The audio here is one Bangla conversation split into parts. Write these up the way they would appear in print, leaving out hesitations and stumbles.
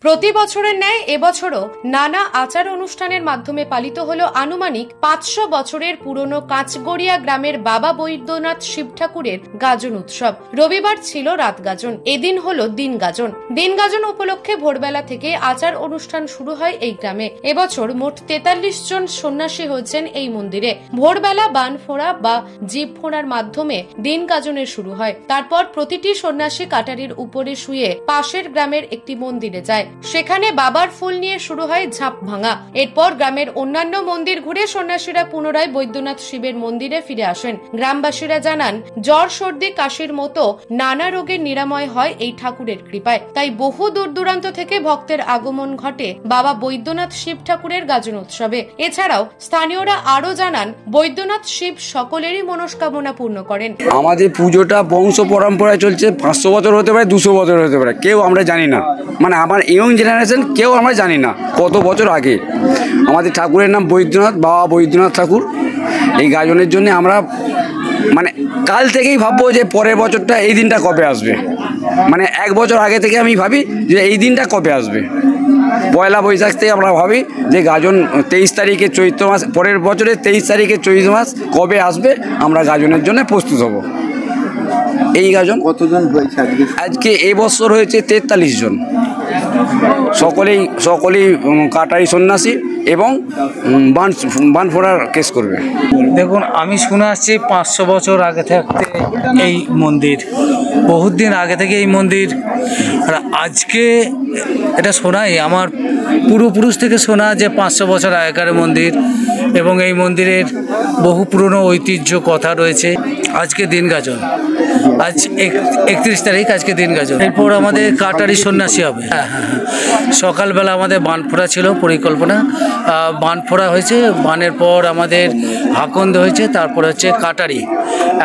প্রতি বছরের ন্যায় এবছরও নানা আচার অনুষ্ঠানের মাধ্যমে পালিত হলো আনুমানিক ৫০০ বছরের পুরনো কাঁচগড়িয়া গ্রামের বাবা বৈদ্যনাথ শিব ঠাকুরের গাজন উৎসব। রবিবার ছিল রাত গাজন, এদিন হলো দিন গাজন। দিন গাজন উপলক্ষে ভোরবেলা থেকে আচার অনুষ্ঠান শুরু হয় এই গ্রামে। এবছর মোট ৪৩ জন সন্ন্যাসী হয়েছেন এই মন্দিরে। ভোরবেলা বান ফোঁড়া বা জিভ ফোঁড়ার মাধ্যমে দিন গাজনের শুরু হয়। তারপর প্রতিটি সন্ন্যাসী কাটারির উপরে শুয়ে পাশের গ্রামের একটি মন্দিরে যায়। সেখানে বাবার ফুল নিয়ে শুরু হয় ঝাঁপ ভাঙা। এরপর গ্রামের অন্যান্য মন্দির ঘুরে সন্ন্যাসীরা পুনরায় বৈদ্যনাথ শিবের মন্দিরে ফিরে আসেন। গ্রামবাসীরা জানান, জ্বর সর্দি কাশির মতো নানা রোগের নিরাময় হয় এই ঠাকুরের কৃপায়। তাই বহু দূর দূরান্ত থেকে ভক্তের আগমন ঘটে বাবা বৈদ্যনাথ শিব ঠাকুরের গাজন উৎসবে। এছাড়াও স্থানীয়রা আরো জানান, বৈদ্যনাথ শিব সকলেরই মনস্কামনা পূর্ণ করেন। আমাদের পুজোটা বংশ পরম্পরায় চলছে, ৫০০ বছর হতে পারে, ২০০ বছর হতে পারে, কেউ আমরা জানি না। মানে আমার ইয়ং জেনারেশন কেউ আমরা জানি না কত বছর আগে। আমাদের ঠাকুরের নাম বৈদ্যনাথ, বাবা বৈদ্যনাথ ঠাকুর। এই গাজনের জন্য আমরা মানে কাল থেকেই ভাববো যে পরের বছরটা এই দিনটা কবে আসবে। মানে ১ বছর আগে থেকে আমি ভাবি যে এই দিনটা কবে আসবে। পয়লা বৈশাখ থেকে আমরা ভাবি যে গাজন ২৩ তারিখে চৈত্র মাস, পরের বছরের ২৩ তারিখে চৈত্র মাস কবে আসবে, আমরা গাজনের জন্য প্রস্তুত হব। এই গাজন কতজন হয়েছে আজকে? এবছর হয়েছে ৪৩ জন। সকলেই কাটারি সন্ন্যাসী এবং বান ফোড়ার কেস করবে। দেখুন, আমি শুনে আসছি ৫০০ বছর আগে থাকতে এই মন্দির, বহুত দিন আগে থেকে এই মন্দির। আর আজকে এটা শোনাই, আমার পূর্বপুরুষ থেকে শোনা যে ৫০০ বছর আগেকার মন্দির এবং এই মন্দিরের বহু পুরনো ঐতিহ্য কথা রয়েছে। আজকে দিন গাজন, আজ ৩১ তারিখ, আজকে দিন গাজন। এরপর আমাদের কাটারি সন্ন্যাসী হবে। সকালবেলা আমাদের বান ফোড়া ছিল পরিকল্পনা, বান ফোড়া হয়েছে, বানের পর আমাদের হাকন্দ হয়েছে, তারপর হচ্ছে কাটারি।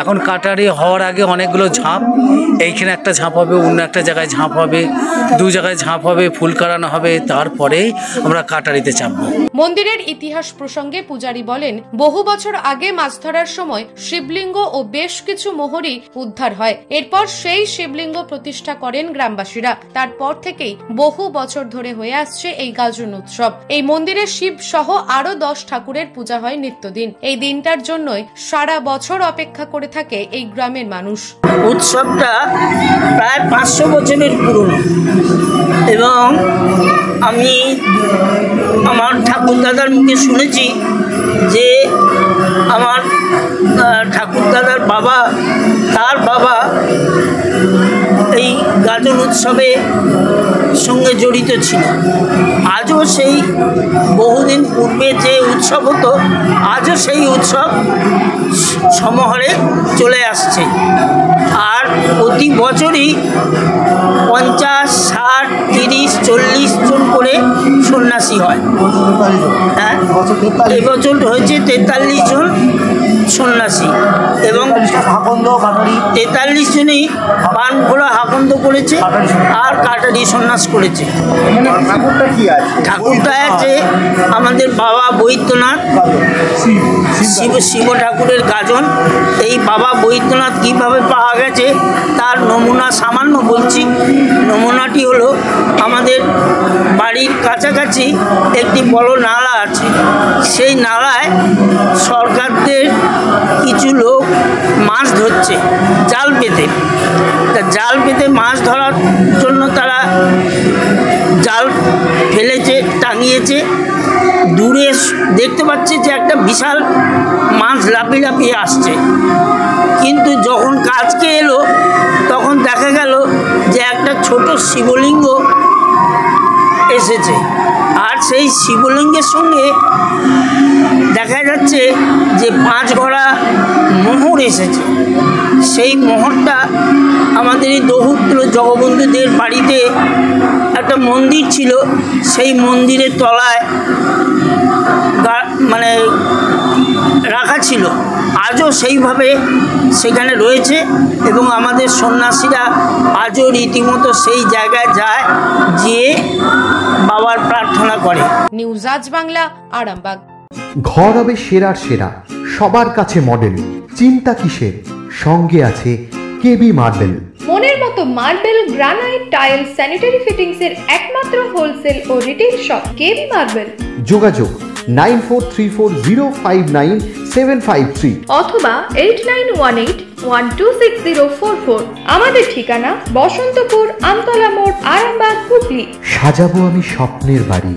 এখন কাটারি হওয়ার আগে অনেকগুলো ঝাঁপ, এইখানে একটা ঝাঁপ হবে, অন্য একটা জায়গায় ঝাঁপ হবে, ২ জায়গায় ঝাঁপ হবে, ফুল কাটানো হবে, তারপরে আমরা কাটারিতে চাপবো। মন্দিরের ইতিহাস প্রসঙ্গে পূজারী বলেন, বহু বছর আগে মাছ ধরার সময় শিবলিঙ্গ ও বেশ কিছু মোহরী উদ্ধার হয়। এরপর সেই শিবলিঙ্গ প্রতিষ্ঠা করেন গ্রামবাসীরা। তারপর থেকেই বহু বছর ধরে হয়ে আসছে এই গাজন উৎসব। এই মন্দিরে শিব সহ আরো ১০ ঠাকুরের পূজা হয় নিত্যদিন। এই দিনটার জন্যই সারা বছর অপেক্ষা করে থাকে এই গ্রামের মানুষ। উৎসবটা প্রায় ৫০০ বছরের পুরনো এবং আমি আমার ঠাকুরদাদার মুখে শুনেছি যে আমার ঠাকুরদাদার বাবা, তার বাবা এই গাজন উৎসবে সঙ্গে জড়িত ছিল। আজও সেই বহুদিন পূর্বে যে উৎসব হতো, আজও সেই উৎসব সমহারে চলে আসছে। আর প্রতি বছরই ৫০, ৬০, ৩০, ৪০ জন করে সন্ন্যাসী হয়। হ্যাঁ, এবছর হয়েছে ৪৩ জন সন্ন্যাসী এবং ৪৩ জনই বান ফোড়া হাকন্দ করেছে আর কাটারি সন্ন্যাস করেছে। ঠাকুরটা আছে আমাদের বাবা বৈদ্যনাথ শিব ঠাকুরের গাজন। এই বাবা বৈদ্যনাথ কীভাবে পাওয়া গেছে তার নমুনা সামান্য বলছি। নমুনাটি হলো, আমাদের বাড়ির কাছাকাছি একটি বড় নালা আছে। সেই নালায় সরকারদের কিছু লোক মাছ ধরছে জাল পেতে। তা জাল পেতে মাছ ধরার জন্য তারা জাল ফেলেছে, টাঙিয়েছে। দূরে দেখতে পাচ্ছে যে একটা বিশাল মাছ লাফিয়ে লাফিয়ে আসছে, কিন্তু যখন কাছকে এলো তখন দেখা গেল যে একটা ছোট শিবলিঙ্গ এসেছে। আর সেই শিবলিঙ্গের সঙ্গে দেখা যাচ্ছে যে ৫ ঘোড়া মোহর এসেছে। সেই মোহরটা আমাদের এই দৌহিত্র জগবন্ধুদের বাড়িতে একটা মন্দির ছিল, সেই মন্দিরের তলায় মানে রাখা ছিল। আজও সেইভাবে সেখানে রয়েছে এবং আমাদের সন্ন্যাসীরা আজও রীতিমতো সেই জায়গায় যায়, গিয়ে বাবার প্রার্থনা করে। নিউজ আজ বাংলা, আরামবাগ। ঘর হবে সেরার সেরা, সবার কাছে মডেল, চিন্তা কিসের, সঙ্গে আছে কেবি মার্বেল। মনের মতো marble, granite, tile, sanitary fittings এর একমাত্র হোলসেল ও রিটেল শপ কেবি মার্বেল। যোগাযোগ 9434059753 অথবা 8918126044। আমাদের ঠিকানা বসন্তপুর, আমতলা মোড়, আরামবাগ, হুগলি। সাজাবো আমি স্বপ্নের বাড়ি,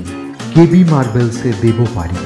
কেবি মার্বেলসে দেবো বাড়ি।